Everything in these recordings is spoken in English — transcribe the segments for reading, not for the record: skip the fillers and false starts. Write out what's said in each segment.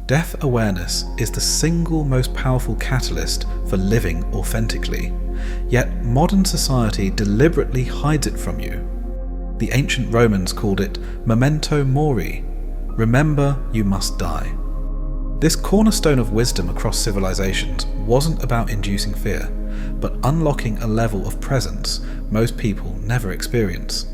Death awareness is the single most powerful catalyst for living authentically, yet modern society deliberately hides it from you. The ancient Romans called it Memento Mori, remember you must die. This cornerstone of wisdom across civilizations wasn't about inducing fear, but unlocking a level of presence most people never experience.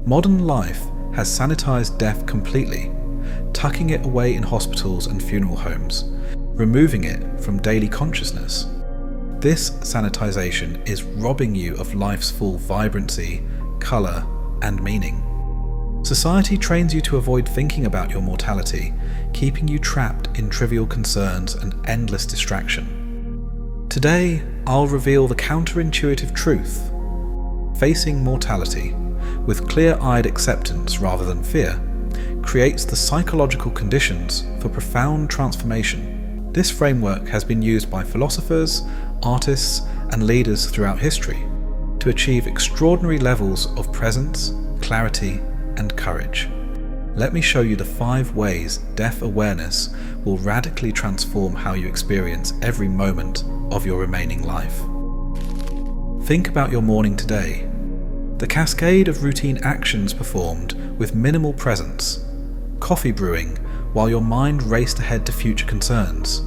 Modern life has sanitized death completely, tucking it away in hospitals and funeral homes, removing it from daily consciousness. This sanitization is robbing you of life's full vibrancy, colour, and meaning. Society trains you to avoid thinking about your mortality, keeping you trapped in trivial concerns and endless distraction. Today, I'll reveal the counterintuitive truth. Facing mortality, with clear-eyed acceptance rather than fear, creates the psychological conditions for profound transformation. This framework has been used by philosophers, artists, and leaders throughout history to achieve extraordinary levels of presence, clarity, and courage. Let me show you the 5 ways death awareness will radically transform how you experience every moment of your remaining life. Think about your morning today. The cascade of routine actions performed with minimal presence. Coffee brewing while your mind raced ahead to future concerns.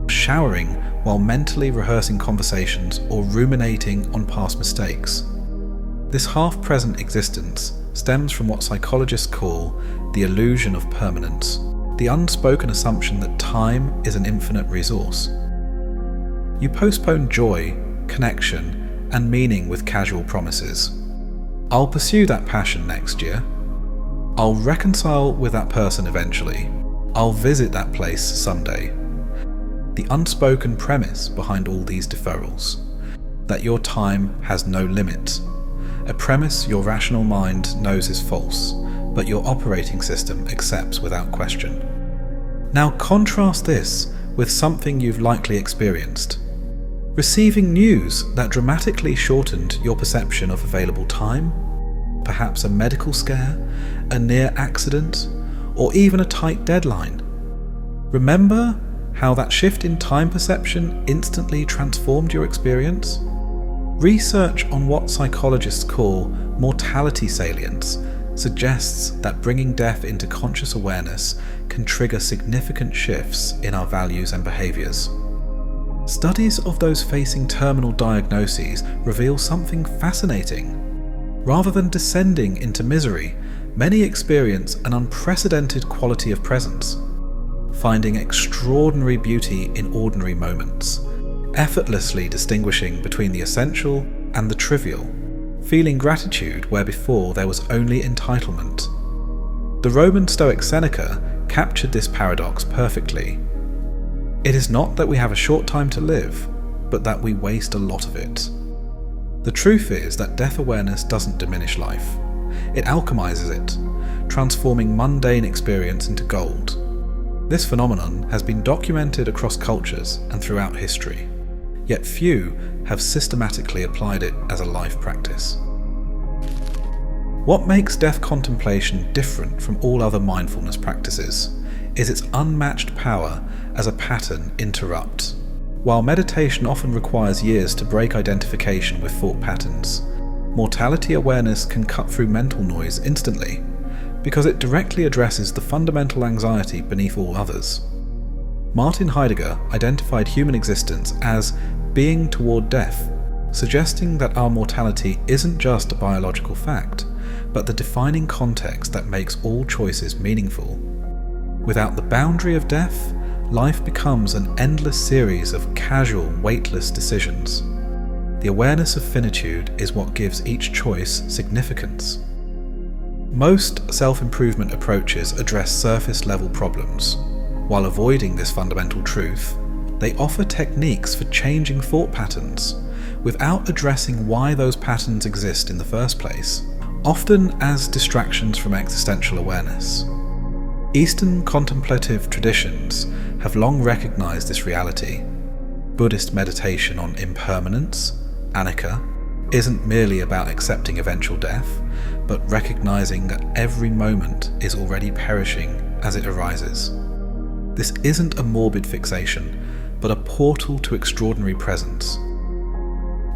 Showering while mentally rehearsing conversations or ruminating on past mistakes. This half-present existence stems from what psychologists call the illusion of permanence, the unspoken assumption that time is an infinite resource. You postpone joy, connection, and meaning with casual promises. I'll pursue that passion next year. I'll reconcile with that person eventually. I'll visit that place someday. The unspoken premise behind all these deferrals, that your time has no limit. A premise your rational mind knows is false, but your operating system accepts without question. Now contrast this with something you've likely experienced. Receiving news that dramatically shortened your perception of available time, perhaps a medical scare, a near accident, or even a tight deadline. Remember how that shift in time perception instantly transformed your experience? Research on what psychologists call mortality salience suggests that bringing death into conscious awareness can trigger significant shifts in our values and behaviours. Studies of those facing terminal diagnoses reveal something fascinating. Rather than descending into misery, many experience an unprecedented quality of presence, finding extraordinary beauty in ordinary moments, effortlessly distinguishing between the essential and the trivial, feeling gratitude where before there was only entitlement. The Roman Stoic Seneca captured this paradox perfectly. It is not that we have a short time to live, but that we waste a lot of it. The truth is that death awareness doesn't diminish life. It alchemizes it, transforming mundane experience into gold. This phenomenon has been documented across cultures and throughout history, yet few have systematically applied it as a life practice. What makes death contemplation different from all other mindfulness practices is its unmatched power as a pattern interrupt. While meditation often requires years to break identification with thought patterns, mortality awareness can cut through mental noise instantly, because it directly addresses the fundamental anxiety beneath all others. Martin Heidegger identified human existence as being toward death, suggesting that our mortality isn't just a biological fact, but the defining context that makes all choices meaningful. Without the boundary of death, life becomes an endless series of casual, weightless decisions. The awareness of finitude is what gives each choice significance. Most self-improvement approaches address surface-level problems. While avoiding this fundamental truth, they offer techniques for changing thought patterns, without addressing why those patterns exist in the first place, often as distractions from existential awareness. Eastern contemplative traditions have long recognized this reality. Buddhist meditation on impermanence, anicca, isn't merely about accepting eventual death, but recognizing that every moment is already perishing as it arises. This isn't a morbid fixation, but a portal to extraordinary presence.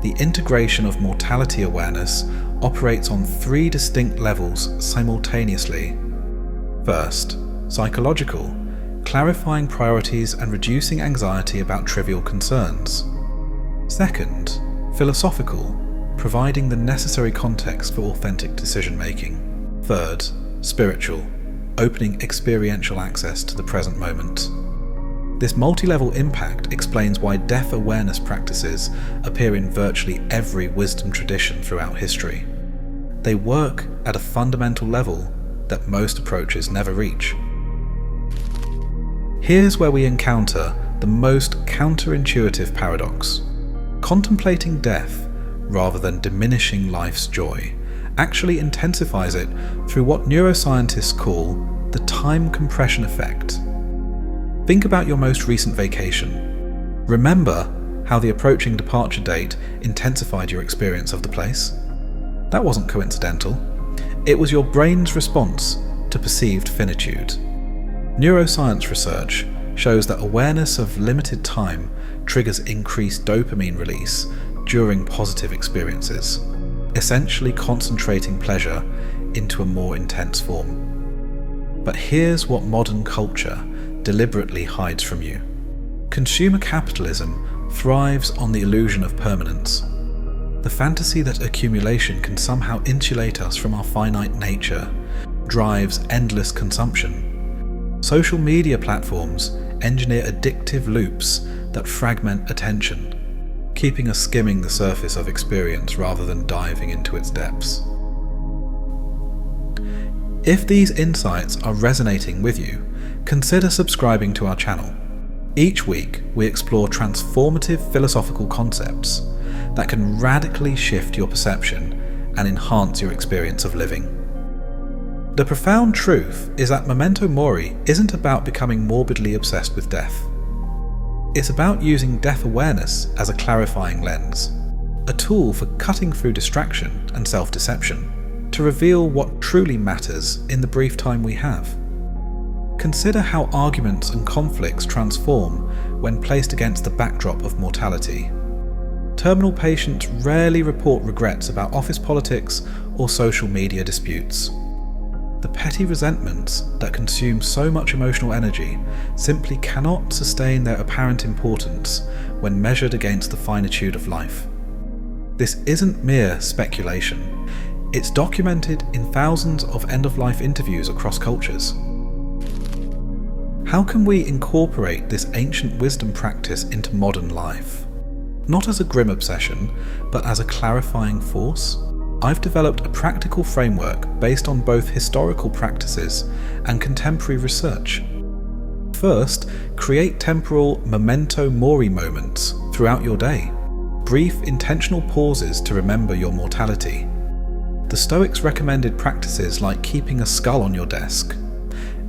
The integration of mortality awareness operates on 3 distinct levels simultaneously. First, psychological, clarifying priorities and reducing anxiety about trivial concerns. Second, philosophical, providing the necessary context for authentic decision-making. Third, spiritual, opening experiential access to the present moment. This multi-level impact explains why death awareness practices appear in virtually every wisdom tradition throughout history. They work at a fundamental level that most approaches never reach. Here's where we encounter the most counterintuitive paradox. Contemplating death, rather than diminishing life's joy, actually intensifies it through what neuroscientists call the time compression effect. Think about your most recent vacation. Remember how the approaching departure date intensified your experience of the place? That wasn't coincidental. It was your brain's response to perceived finitude. Neuroscience research shows that awareness of limited time triggers increased dopamine release during positive experiences, essentially concentrating pleasure into a more intense form. But here's what modern culture deliberately hides from you. Consumer capitalism thrives on the illusion of permanence. The fantasy that accumulation can somehow insulate us from our finite nature drives endless consumption. Social media platforms engineer addictive loops that fragment attention, keeping us skimming the surface of experience rather than diving into its depths. If these insights are resonating with you, consider subscribing to our channel. Each week, we explore transformative philosophical concepts that can radically shift your perception and enhance your experience of living. The profound truth is that Memento Mori isn't about becoming morbidly obsessed with death. It's about using death awareness as a clarifying lens, a tool for cutting through distraction and self-deception to reveal what truly matters in the brief time we have. Consider how arguments and conflicts transform when placed against the backdrop of mortality. Terminal patients rarely report regrets about office politics or social media disputes. The petty resentments that consume so much emotional energy simply cannot sustain their apparent importance when measured against the finitude of life. This isn't mere speculation. It's documented in thousands of end-of-life interviews across cultures. How can we incorporate this ancient wisdom practice into modern life? Not as a grim obsession, but as a clarifying force? I've developed a practical framework based on both historical practices and contemporary research. First, create temporal Memento Mori moments throughout your day. Brief, intentional pauses to remember your mortality. The Stoics recommended practices like keeping a skull on your desk,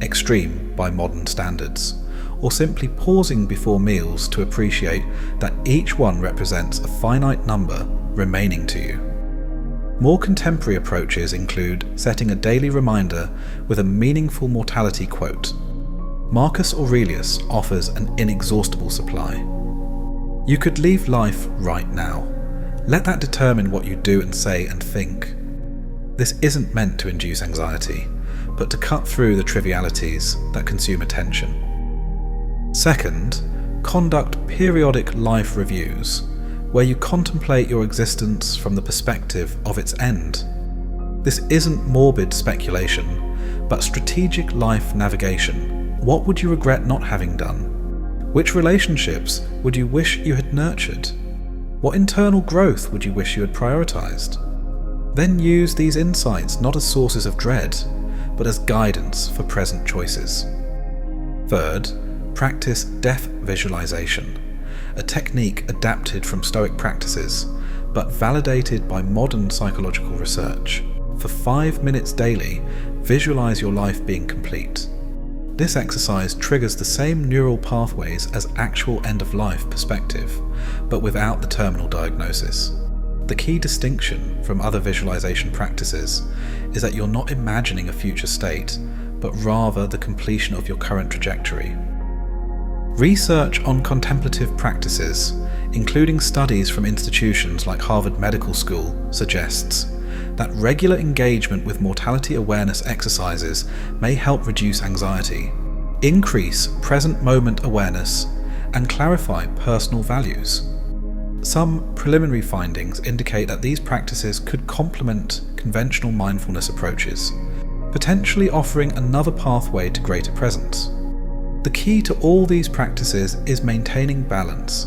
extreme by modern standards, or simply pausing before meals to appreciate that each one represents a finite number remaining to you. More contemporary approaches include setting a daily reminder with a meaningful mortality quote. Marcus Aurelius offers an inexhaustible supply. You could leave life right now. Let that determine what you do and say and think. This isn't meant to induce anxiety, but to cut through the trivialities that consume attention. Second, conduct periodic life reviews, where you contemplate your existence from the perspective of its end. This isn't morbid speculation, but strategic life navigation. What would you regret not having done? Which relationships would you wish you had nurtured? What internal growth would you wish you had prioritized? Then use these insights not as sources of dread, but as guidance for present choices. Third, practice death visualization, a technique adapted from Stoic practices, but validated by modern psychological research. For 5 minutes daily, visualize your life being complete. This exercise triggers the same neural pathways as actual end-of-life perspective, but without the terminal diagnosis. The key distinction from other visualization practices is that you're not imagining a future state, but rather the completion of your current trajectory. Research on contemplative practices, including studies from institutions like Harvard Medical School, suggests that regular engagement with mortality awareness exercises may help reduce anxiety, increase present moment awareness, and clarify personal values. Some preliminary findings indicate that these practices could complement conventional mindfulness approaches, potentially offering another pathway to greater presence. The key to all these practices is maintaining balance,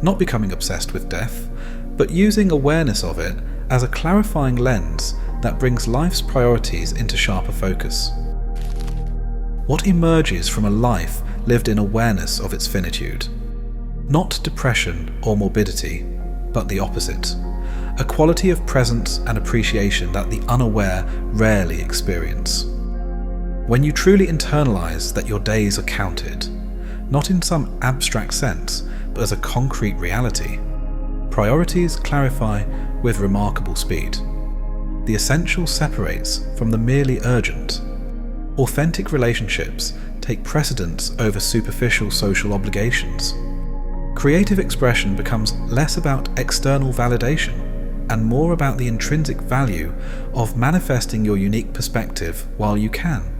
not becoming obsessed with death, but using awareness of it as a clarifying lens that brings life's priorities into sharper focus. What emerges from a life lived in awareness of its finitude? Not depression or morbidity, but the opposite, a quality of presence and appreciation that the unaware rarely experience. When you truly internalize that your days are counted, not in some abstract sense, but as a concrete reality, priorities clarify with remarkable speed. The essential separates from the merely urgent. Authentic relationships take precedence over superficial social obligations. Creative expression becomes less about external validation and more about the intrinsic value of manifesting your unique perspective while you can.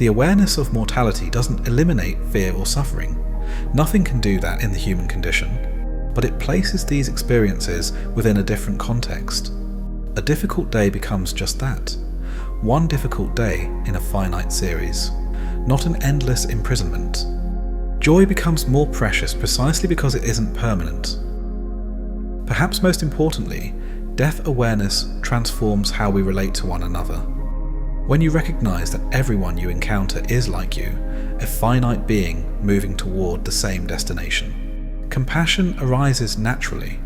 The awareness of mortality doesn't eliminate fear or suffering. Nothing can do that in the human condition, but it places these experiences within a different context. A difficult day becomes just that, one difficult day in a finite series, not an endless imprisonment. Joy becomes more precious precisely because it isn't permanent. Perhaps most importantly, death awareness transforms how we relate to one another. When you recognize that everyone you encounter is like you, a finite being moving toward the same destination, compassion arises naturally.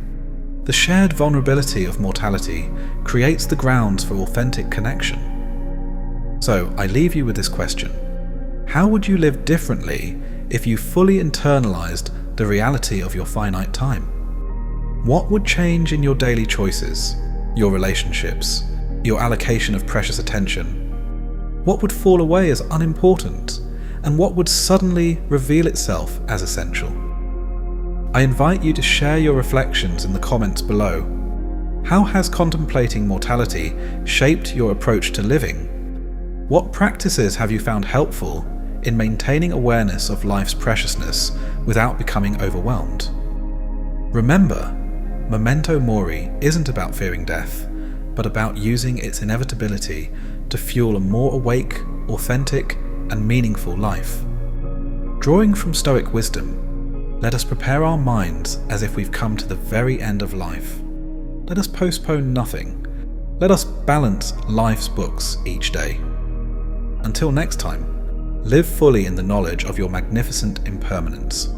The shared vulnerability of mortality creates the grounds for authentic connection. So I leave you with this question. How would you live differently if you fully internalized the reality of your finite time? What would change in your daily choices, your relationships, your allocation of precious attention? What would fall away as unimportant, and what would suddenly reveal itself as essential? I invite you to share your reflections in the comments below. How has contemplating mortality shaped your approach to living? What practices have you found helpful in maintaining awareness of life's preciousness without becoming overwhelmed? Remember, Memento Mori isn't about fearing death, but about using its inevitability to fuel a more awake, authentic, and meaningful life. Drawing from Stoic wisdom, let us prepare our minds as if we've come to the very end of life. Let us postpone nothing. Let us balance life's books each day. Until next time, live fully in the knowledge of your magnificent impermanence.